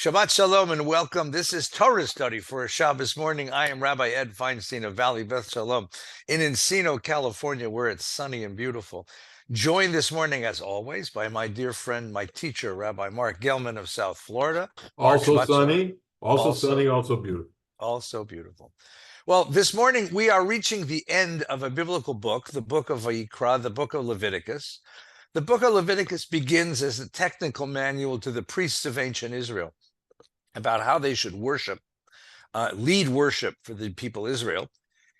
Shabbat Shalom and welcome. This is Torah study for a Shabbos morning. I am Rabbi Ed Feinstein of Valley Beth Shalom in Encino, California, where it's sunny and beautiful. Joined this morning, as always, by my dear friend, my teacher, Rabbi Mark Gelman of South Florida. Mark, Also Shabbat sunny, also Also- sunny, also beautiful. Also beautiful. Well, this morning we are reaching the end of a biblical book, the book of Vayikra, the book of Leviticus. The book of Leviticus begins as a technical manual to the priests of ancient Israel about how they should worship, lead worship for the people Israel.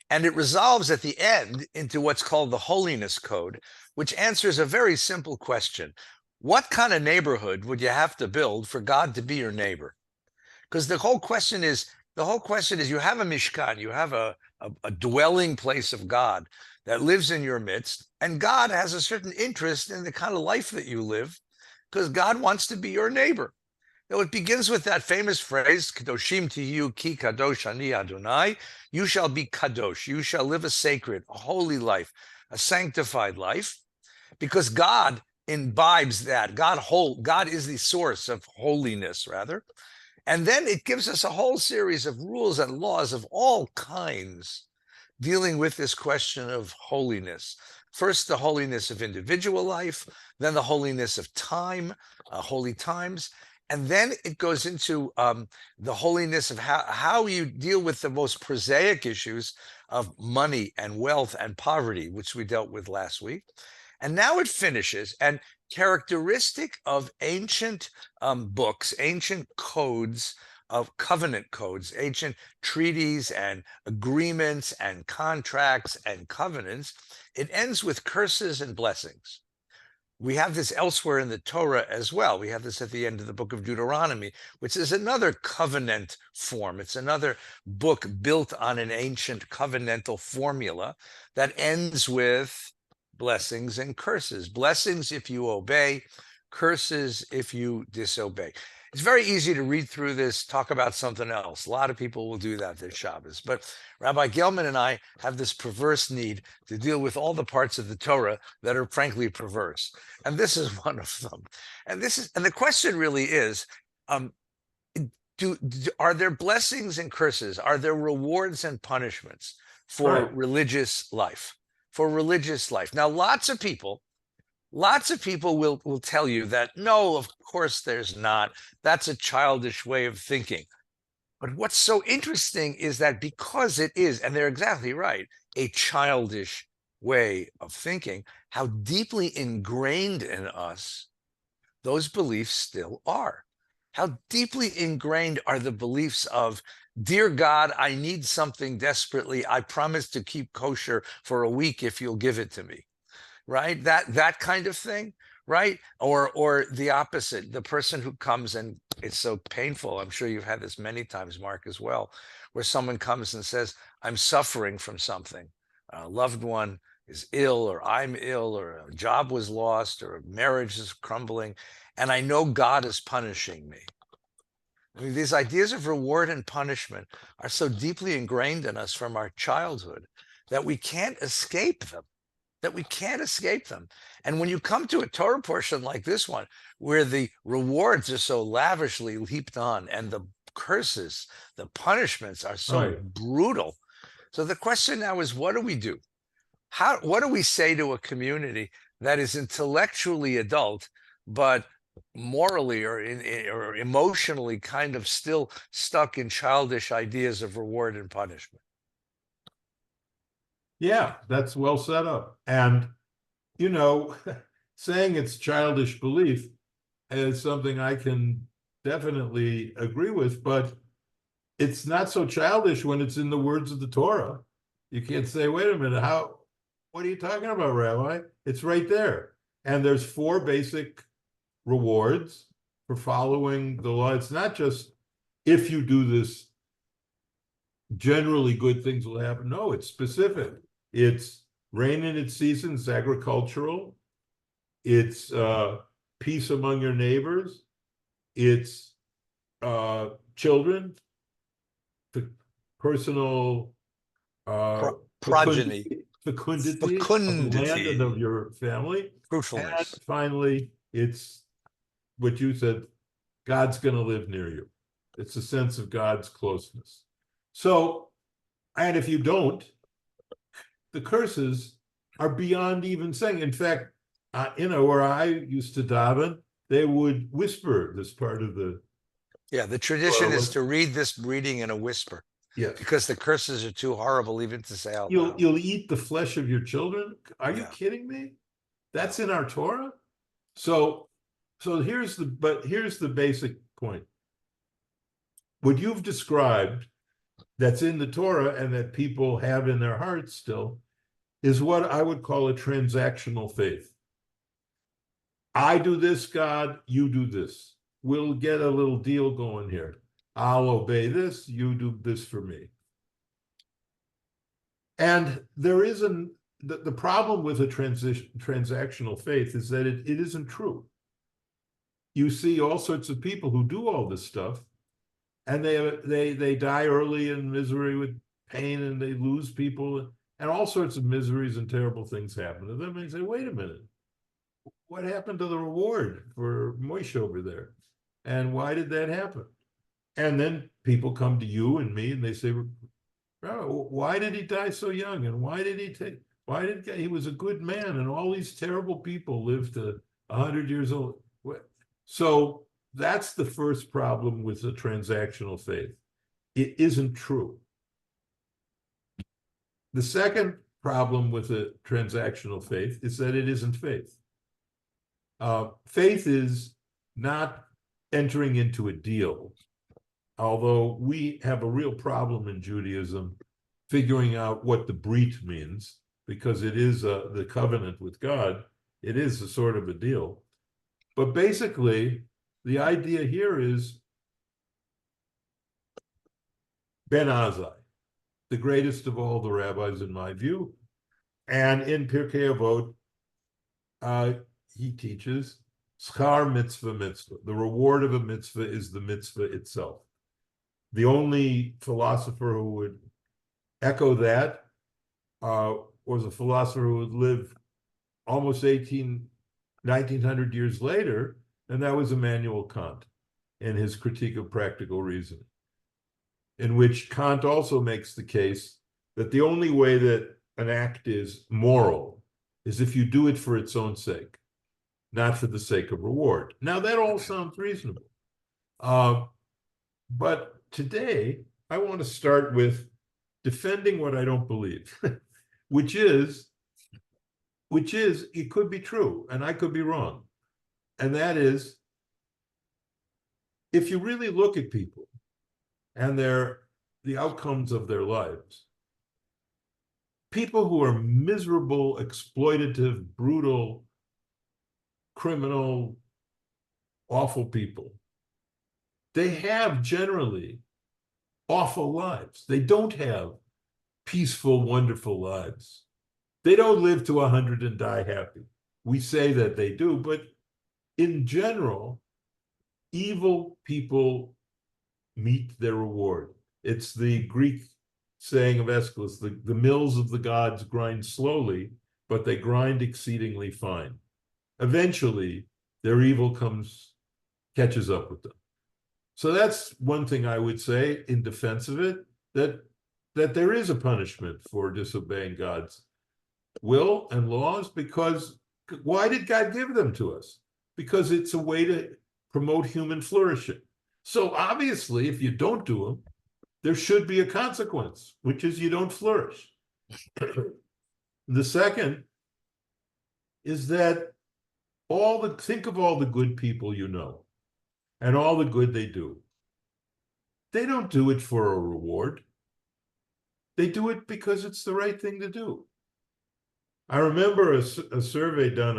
And it resolves at the end into what's called the holiness code, which answers a very simple question. What kind of neighborhood would you have to build for God to be your neighbor? Because the whole question is you have a mishkan, you have a dwelling place of God that lives in your midst, and God has a certain interest in the kind of life that you live, because God wants to be your neighbor. Now, it begins with that famous phrase, Kadoshim tiyu ki kadosh ani Adonai. You shall be kadosh. You shall live a sacred, a holy life, a sanctified life, because God imbibes that. God is the source of holiness, rather. And then it gives us a whole series of rules and laws of all kinds dealing with this question of holiness. First, the holiness of individual life, then the holiness of time, holy times, and then it goes into the holiness of how you deal with the most prosaic issues of money and wealth and poverty, which we dealt with last week. And now it finishes, and characteristic of ancient books, ancient codes, of covenant codes, ancient treaties and agreements and contracts and covenants, it ends with curses and blessings. We have this elsewhere in the Torah as well. We have this at the end of the book of Deuteronomy, which is another covenant form. It's another book built on an ancient covenantal formula that ends with blessings and curses. Blessings if you obey, curses if you disobey. It's very easy to read through this, talk about something else. A lot of people will do that this Shabbos. But Rabbi Gelman and I have this perverse need to deal with all the parts of the Torah that are frankly perverse. And this is one of them. And the question really is, are there blessings and curses? Are there rewards and punishments for religious life? For religious life. Now, lots of people will tell you that, no, of course there's not. That's a childish way of thinking. But what's so interesting is that because it is, and they're exactly right, a childish way of thinking, how deeply ingrained in us those beliefs still are. How deeply ingrained are the beliefs of, dear God, I need something desperately. I promise to keep kosher for a week if you'll give it to me. Right? That kind of thing, right? Or the opposite, the person who comes, and it's so painful. I'm sure you've had this many times, Mark, as well, where someone comes and says, I'm suffering from something. A loved one is ill, or I'm ill, or a job was lost, or a marriage is crumbling, and I know God is punishing me. I mean, these ideas of reward and punishment are so deeply ingrained in us from our childhood that we can't escape them. And when you come to a Torah portion like this one, where the rewards are so lavishly heaped on and the curses, the punishments are so brutal. So the question now is, what do we do? What do we say to a community that is intellectually adult, but morally or emotionally kind of still stuck in childish ideas of reward and punishment? Yeah, that's well set up. And, saying it's childish belief is something I can definitely agree with, but it's not so childish when it's in the words of the Torah. You can't say, wait a minute, what are you talking about, Rabbi? It's right there. And there's 4 basic rewards for following the law. It's not just, if you do this, generally good things will happen. No, it's specific. It's rain in its season, it's agricultural. It's peace among your neighbors. It's children, the personal progeny, fecundity of the land and of your family. Fruitfulness. And finally, it's what you said, God's going to live near you. It's a sense of God's closeness. So, and if you don't, the curses are beyond even saying. In fact, where I used to daven, they would whisper this part of the. Yeah, the tradition is to read this reading in a whisper. Yes. Because the curses are too horrible even to say out You'll loud. you'll eat the flesh of your children. Are you Yeah. kidding me? That's in our Torah. So here's the basic point. What you've described that's in the Torah and that people have in their hearts still is what I would call a transactional faith. I do this, God, you do this. We'll get a little deal going here. I'll obey this, you do this for me. And there isn't the problem with a transactional faith is that it isn't true. You see all sorts of people who do all this stuff, and they die early in misery with pain, and they lose people, and all sorts of miseries and terrible things happen to them. And they say, wait a minute, what happened to the reward for Moshe over there? And why did that happen? And then people come to you and me and they say, oh, why did he die so young? And he was a good man, and all these terrible people lived to 100 years old. So that's the first problem with a transactional faith. It isn't true. The second problem with a transactional faith is that it isn't faith. Faith is not entering into a deal, although we have a real problem in Judaism figuring out what the brit means, because it is the covenant with God. It is a sort of a deal. But basically, the idea here is Ben Azai, the greatest of all the rabbis in my view. And in Pirkei Avot, he teaches schar mitzvah mitzvah. The reward of a mitzvah is the mitzvah itself. The only philosopher who would echo that was a philosopher who would live almost 1900 years later, and that was Immanuel Kant in his Critique of Practical Reasoning, in which Kant also makes the case that the only way that an act is moral is if you do it for its own sake, not for the sake of reward. Now, that all sounds reasonable. But today, I want to start with defending what I don't believe, which is it could be true, and I could be wrong. And that is, if you really look at people and the outcomes of their lives, people who are miserable, exploitative, brutal, criminal, awful people, they have generally awful lives. They don't have peaceful, wonderful lives. They don't live to 100 and die happy. We say that they do, but in general, evil people meet their reward. It's the Greek saying of Aeschylus, the mills of the gods grind slowly, but they grind exceedingly fine. Eventually, their evil catches up with them. So that's one thing I would say in defense of it, that there is a punishment for disobeying God's will and laws, because why did God give them to us? Because it's a way to promote human flourishing. So obviously, if you don't do them, there should be a consequence, which is you don't flourish. The second is that think of all the good people you know and all the good they do. They don't do it for a reward. They do it because it's the right thing to do. I remember a survey done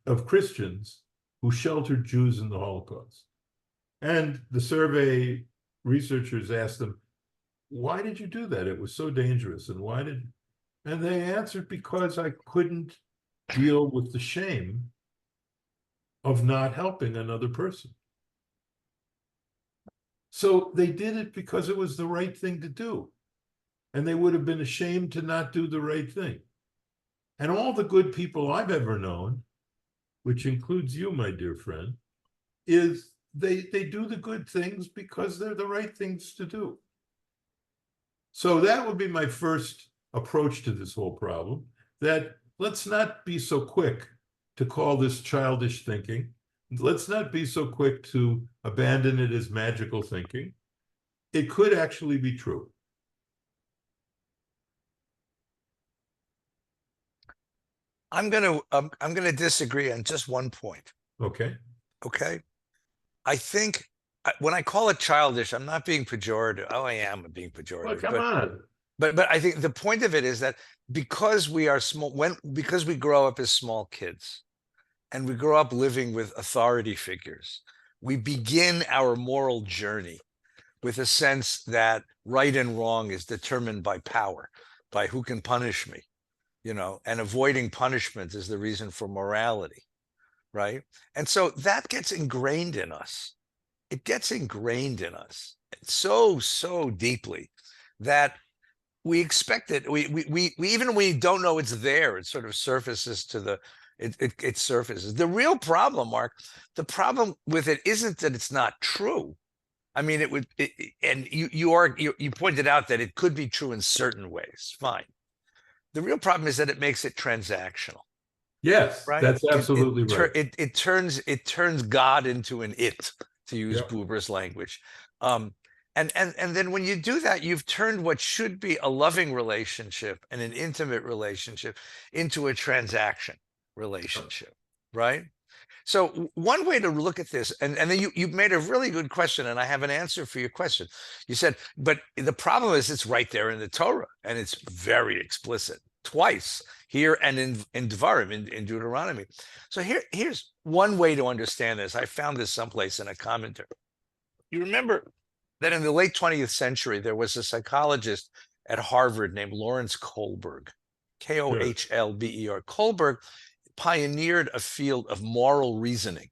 of Christians who sheltered Jews in the Holocaust. And the survey researchers asked them, why did you do that? It was so dangerous. And they answered, because I couldn't deal with the shame of not helping another person. So they did it because it was the right thing to do. And they would have been ashamed to not do the right thing. And all the good people I've ever known, which includes you, my dear friend, is they do the good things because they're the right things to do. So that would be my first approach to this whole problem, that let's not be so quick to call this childish thinking. Let's not be so quick to abandon it as magical thinking. It could actually be true. I'm gonna disagree on just one point. Okay. Okay. I think when I call it childish, I'm not being pejorative. Oh, I am being Well, pejorative, come on. but I think the point of it is that because we are small, because we grow up as small kids and we grow up living with authority figures, we begin our moral journey with a sense that right and wrong is determined by power, by who can punish me, and avoiding punishment is the reason for morality, right? And so that gets ingrained in us. It gets ingrained in us so deeply that we expect it. We even when we don't know it's there, it sort of surfaces to it surfaces. The real problem, Mark, the problem with it isn't that it's not true. I mean, and you pointed out that it could be true in certain ways. Fine. The real problem is that it makes it transactional, Yes, right? that's absolutely right. It turns God into an it, to use Yep. Buber's language. And then when you do that, you've turned what should be a loving relationship and an intimate relationship into a transaction relationship, right? So one way to look at this, and then you made a really good question, and I have an answer for your question. You said, but the problem is it's right there in the Torah, and it's very explicit twice here and in Devarim, in Deuteronomy. So here's one way to understand this. I found this someplace in a commentary. You remember that in the late 20th century, there was a psychologist at Harvard named Lawrence Kohlberg, Kohlber. Kohlberg pioneered a field of moral reasoning.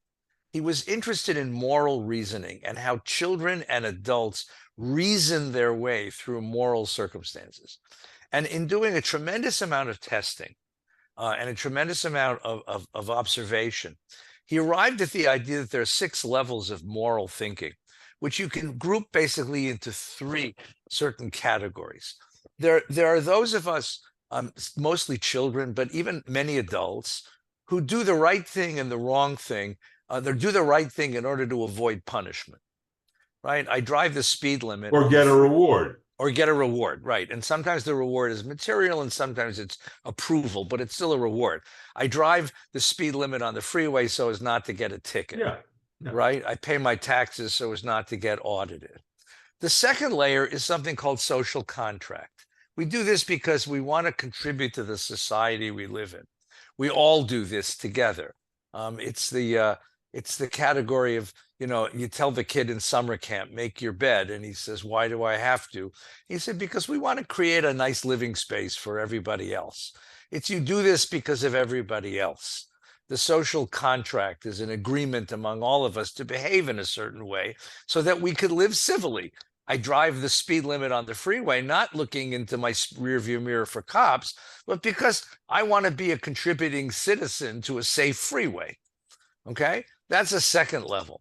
He was interested in moral reasoning and how children and adults reason their way through moral circumstances. And in doing a tremendous amount of testing and a tremendous amount of observation, he arrived at the idea that there are 6 levels of moral thinking, which you can group basically into 3 certain categories. There are those of us, mostly children, but even many adults, who do the right thing and the wrong thing. They do the right thing in order to avoid punishment, right? I drive the speed limit. Or get a reward. Or get a reward, right? And sometimes the reward is material and sometimes it's approval, but it's still a reward. I drive the speed limit on the freeway so as not to get a ticket, Yeah. right? I pay my taxes so as not to get audited. The second layer is something called social contract. We do this because we want to contribute to the society we live in. We all do this together. It's the category of, you tell the kid in summer camp, make your bed. And he says, why do I have to? He said, because we want to create a nice living space for everybody else. You do this because of everybody else. The social contract is an agreement among all of us to behave in a certain way so that we could live civilly. I drive the speed limit on the freeway, not looking into my rearview mirror for cops, but because I want to be a contributing citizen to a safe freeway. Okay, that's a second level.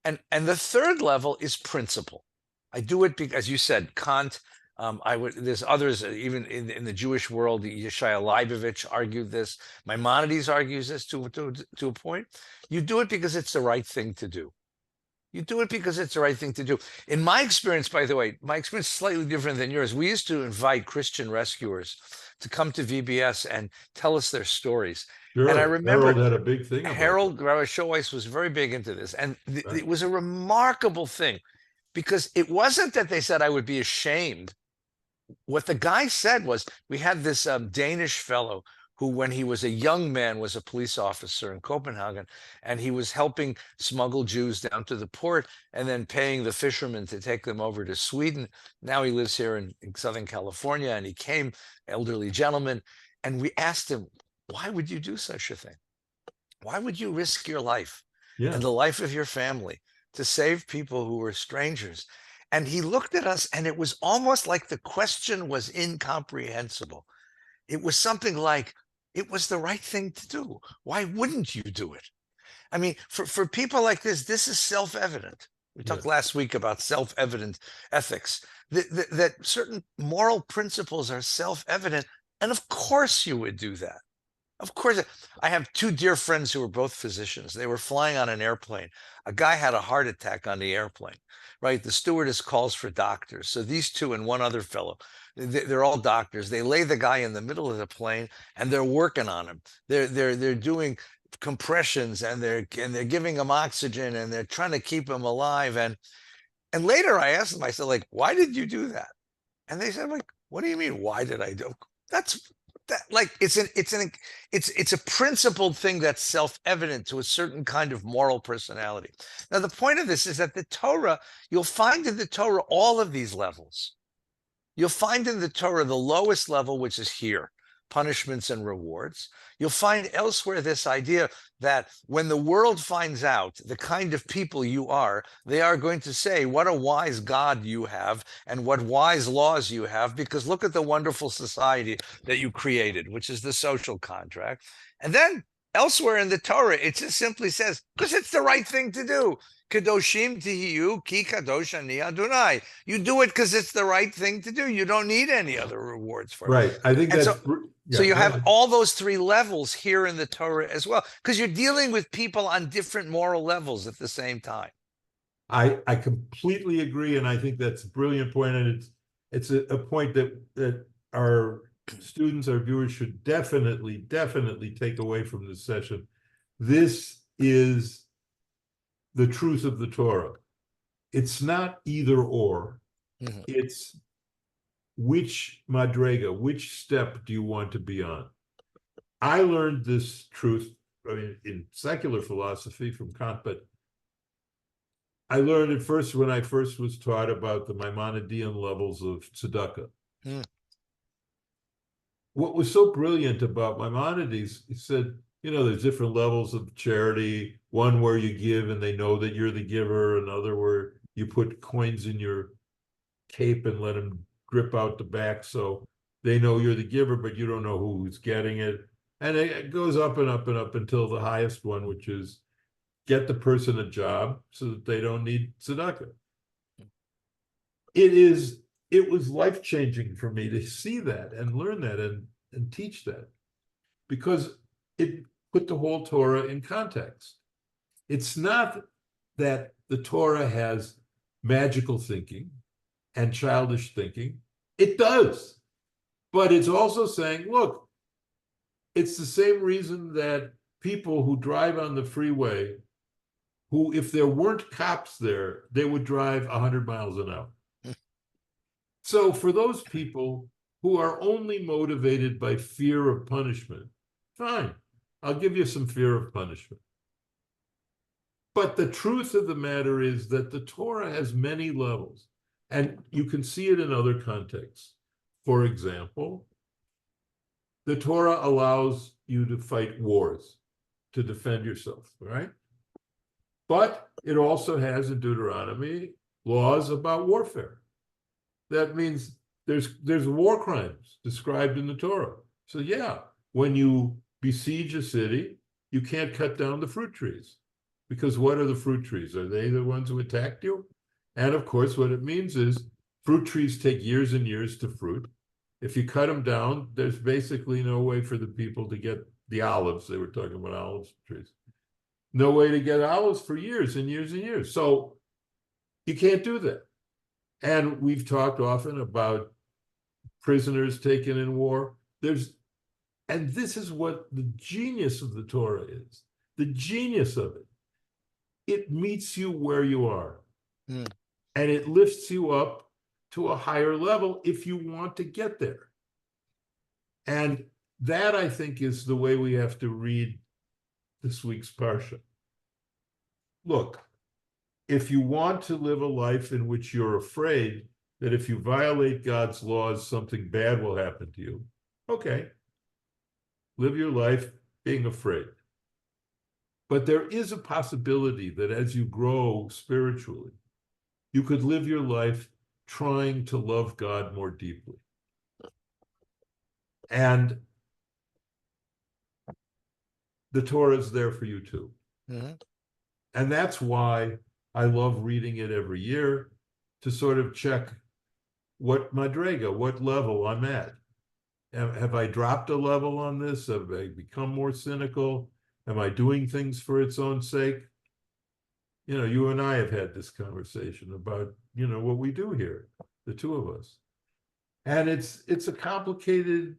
And the third level is principle. I do it because, as you said, Kant. There's others, even in the Jewish world. Yeshaya Leibovich argued this. Maimonides argues this to a point. You do it because it's the right thing to do. You do it because it's the right thing to do. In my experience, by the way, my experience is slightly different than yours. We used to invite Christian rescuers to come to VBS and tell us their stories. Sure. And I remember Harold had a big thing about Harold Rabbi Showeiss was very big into this. And Right. it was a remarkable thing because it wasn't that they said I would be ashamed. What the guy said was, we had this Danish fellow who, when he was a young man, was a police officer in Copenhagen, and he was helping smuggle Jews down to the port and then paying the fishermen to take them over to Sweden. Now he lives here in Southern California, and he came, elderly gentleman, and we asked him, why would you do such a thing? Why would you risk your life and the life of your family to save people who were strangers? And he looked at us, and it was almost like the question was incomprehensible. It was something like, it was the right thing to do. Why wouldn't you do it? I mean, for people like this is self-evident. We Yeah. talked last week about self-evident ethics, that certain moral principles are self-evident. And of course you would do that. Of course. I have two dear friends who were both physicians. They were flying on an airplane. A guy had a heart attack on the airplane, right? The stewardess calls for doctors. So these two and one other fellow, they're all doctors. They lay the guy in the middle of the plane and they're working on him. They're doing compressions and they're giving him oxygen and they're trying to keep him alive. And later I asked them, I said, like, why did you do that? And they said, like, what do you mean? Why did I do? That's that like it's a principled thing that's self-evident to a certain kind of moral personality. Now, the point of this is that the Torah, you'll find in the Torah all of these levels. You'll find in the Torah the lowest level, which is here, punishments and rewards. You'll find elsewhere this idea that when the world finds out the kind of people you are, they are going to say, what a wise God you have and what wise laws you have, because look at the wonderful society that you created, which is the social contract. And then elsewhere in the Torah, it just simply says, because it's the right thing to do. Kadoshim tihiyu ki kadosh ani Adonai. You do it because it's the right thing to do. You don't need any other rewards for it. Right. I think And that's so yeah, you go have ahead. all those three levels here in the Torah as well, because you're dealing with people on different moral levels at the same time. I completely agree, and I think that's a brilliant point, and it's a point that our students, our viewers should definitely take away from this session. This is the truth of the Torah. It's not either or. Mhm. It's which madrega, which step do you want to be on? I learned this truth, I mean, in secular philosophy from Kant, but I learned it first when I first was taught about the Maimonidean levels of tzedakah. Mm. What was so brilliant about Maimonides, he said, you know, there's different levels of charity, one where you give and they know that you're the giver, another where you put coins in your cape and let them drip out the back so they know you're the giver, but you don't know who's getting it. And it goes up and up and up until the highest one, which is get the person a job so that they don't need tzedakah. It was life-changing for me to see that and learn that and teach that, because it put the whole Torah in context. It's not that the Torah has magical thinking and childish thinking. It does. But it's also saying, look, it's the same reason that people who drive on the freeway, who, if there weren't cops there, they would drive 100 miles an hour. So for those people who are only motivated by fear of punishment, fine, I'll give you some fear of punishment. But the truth of the matter is that the Torah has many levels, and you can see it in other contexts. For example, the Torah allows you to fight wars, to defend yourself, right? But it also has in Deuteronomy laws about warfare. That means there's war crimes described in the Torah. So yeah, when you besiege a city, you can't cut down the fruit trees, because what are the fruit trees? Are they the ones who attacked you? And of course, what it means is fruit trees take years and years to fruit. If you cut them down, there's basically no way for the people to get the olives. They were talking about olive trees. No way to get olives for years and years and years. So you can't do that. And we've talked often about prisoners taken in war. And this is what the genius of the Torah is. The genius of it. It meets you where you are. Mm. And it lifts you up to a higher level if you want to get there. And that, I think, is the way we have to read this week's Parsha. Look, if you want to live a life in which you're afraid that if you violate God's laws, something bad will happen to you, okay, live your life being afraid. But there is a possibility that as you grow spiritually, you could live your life trying to love God more deeply. And the Torah is there for you too. Mhm. And that's why I love reading it every year, to sort of check what madrega, what level I'm at. Have I dropped a level on this? Have I become more cynical? Am I doing things for its own sake? You know, you and I have had this conversation about, you know, what we do here, the two of us. And it's a complicated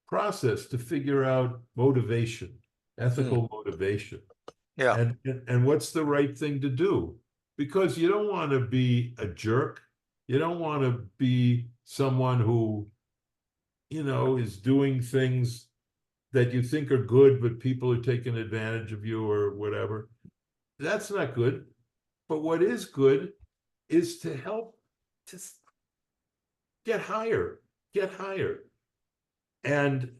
process to figure out motivation, ethical motivation, Yeah. and what's the right thing to do. Because you don't want to be a jerk. You don't want to be someone who, you know, is doing things that you think are good, but people are taking advantage of you or whatever. That's not good. But what is good is to help to get higher, get higher, and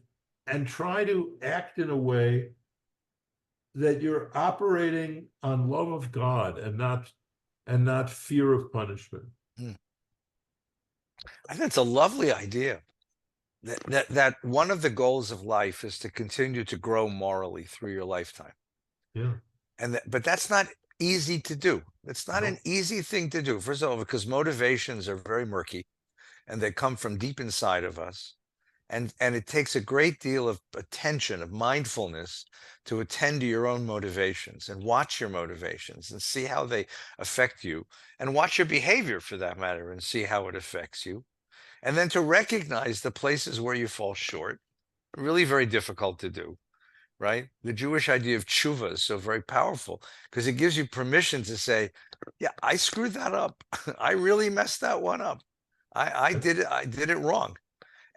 try to act in a way that you're operating on love of God and not fear of punishment. Mm. I think it's a lovely idea. That one of the goals of life is to continue to grow morally through your lifetime. Yeah. But that's not easy to do. It's not an No. easy thing to do. First of all, because motivations are very murky and they come from deep inside of us. And it takes a great deal of attention, of mindfulness, to attend to your own motivations and watch your motivations and see how they affect you, and watch your behavior for that matter and see how it affects you. And then to recognize the places where you fall short, really very difficult to do, right? The Jewish idea of tshuva is so very powerful because it gives you permission to say, yeah, I screwed that up. I really messed that one up. I did it wrong.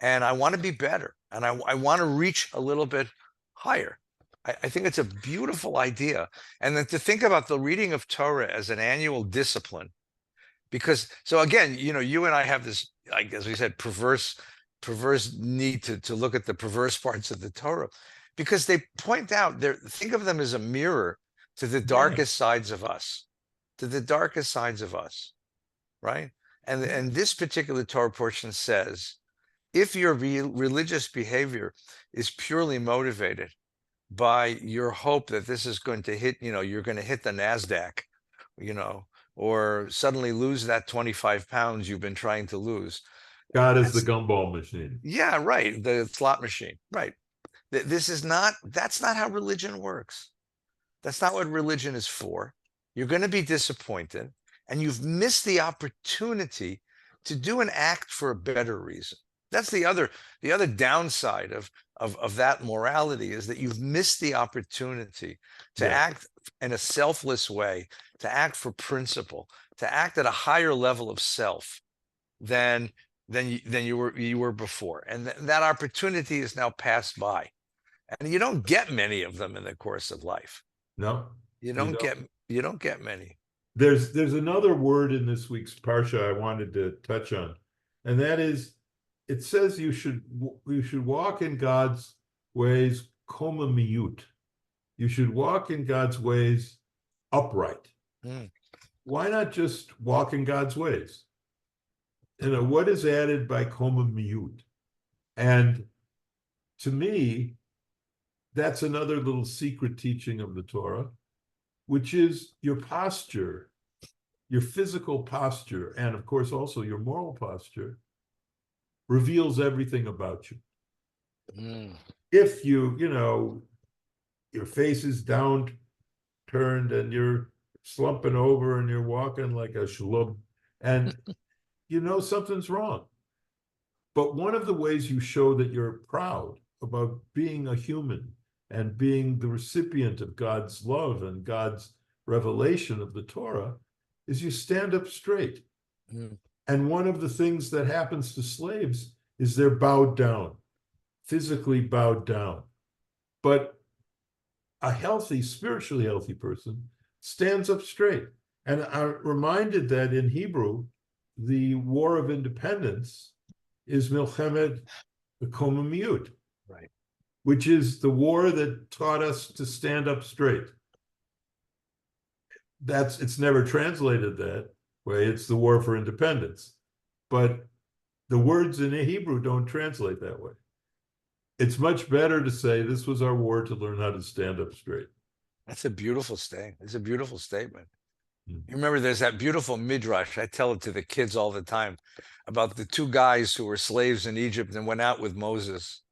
And I want to be better. And I want to reach a little bit higher. I think it's a beautiful idea. And then to think about the reading of Torah as an annual discipline, because so again, you know, you and I have this, like as we said, perverse need to look at the perverse parts of the Torah, because they point out there, think of them as a mirror to the Yeah. darkest sides of us, to the darkest sides of us, right? And this particular Torah portion says, if your religious behavior is purely motivated by your hope that this is going to hit, you know, you're going to hit the NASDAQ, you know, or suddenly lose that 25 pounds you've been trying to lose. God is the That's, gumball machine. yeah, right. The slot machine, right. This is not, that's not how religion works. That's not what religion is for. You're going to be disappointed and you've missed the opportunity to do an act for a better reason. That's the other downside of that morality, is that you've missed the opportunity to Yeah. act in a selfless way, to act for principle, to act at a higher level of self than you were before. And that opportunity is now passed by. And you don't get many of them in the course of life. No, You you don't don't. get you don't get many. There's another word in this week's parsha I wanted to touch on, and that is, it says you should walk in God's ways, komamiyut. You should walk in God's ways upright. Mm. Why not just walk in God's ways? You know, what is added by komamiyut? And to me, that's another little secret teaching of the Torah, which is your posture, your physical posture, and of course also your moral posture, reveals everything about you. Mm. If you know, your face is down turned and you're slumping over and you're walking like a shlub, and you know something's wrong. But one of the ways you show that you're proud about being a human and being the recipient of God's love and God's revelation of the Torah is you stand up straight. Mm. And one of the things that happens to slaves is they're bowed down, physically bowed down. But a healthy, spiritually healthy person stands up straight. And I'm reminded that in Hebrew, the War of Independence is Milchemet Komamiyut, Right. which is the war that taught us to stand up straight. It's never translated that way. It's the war for independence. But the words in Hebrew don't translate that way. it's much better to say this was our war to learn how to stand up straight. That's a beautiful statement. It's a beautiful statement. Mm. You remember there's that beautiful midrash, I tell it to the kids all the time, about the two guys who were slaves in Egypt and went out with Moses,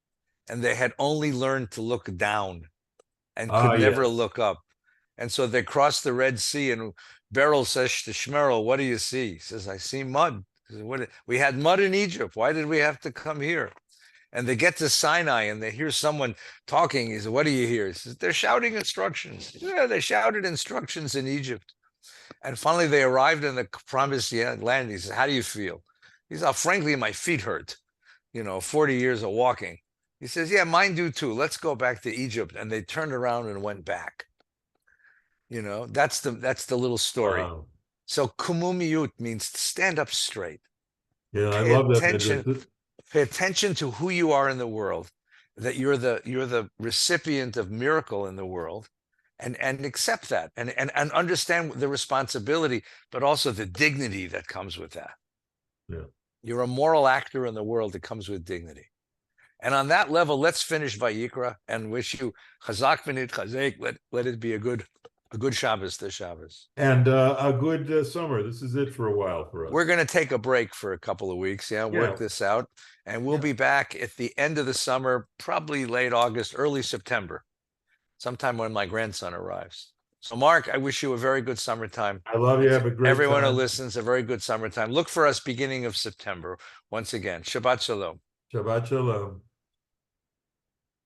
and they had only learned to look down and Ah, could never yes. look up. And so they crossed the Red Sea, and Beryl says to Shmerel, "What do you see?" He says, "I see mud." He says, We had mud in Egypt. Why did we have to come here?" And they get to Sinai and they hear someone talking. He says, "What do you hear?" He says, "They're shouting instructions." Yeah, they shouted instructions in Egypt. And finally, they arrived in the promised land. He says, "How do you feel?" He says, "Oh, frankly, my feet hurt. 40 years of walking." He says, "Yeah, mine do too. Let's go back to Egypt." And they turned around and went back. That's the little story. Wow. So kumumiyut means stand up straight. Yeah, I Pay love that attention. midrash. Pay attention to who you are in the world, that you're the recipient of miracle in the world, and accept that and understand the responsibility, but also the dignity that comes with that. Yeah. You're a moral actor in the world that comes with dignity. And on that level, let's finish Vayikra and wish you chazak v'nit chazek. Let it be a good Shabbos this Shabbos. And a good summer. This is it for a while for us. We're going to take a break for a couple of weeks, work Yeah. this out, and we'll be back at the end of the summer, probably late August, early September, sometime when my grandson arrives. So, Mark, I wish you a very good summertime. I love you. Have a great Everyone who time. listens, a very good summertime. Look for us beginning of September. Once again, Shabbat Shalom. Shabbat Shalom.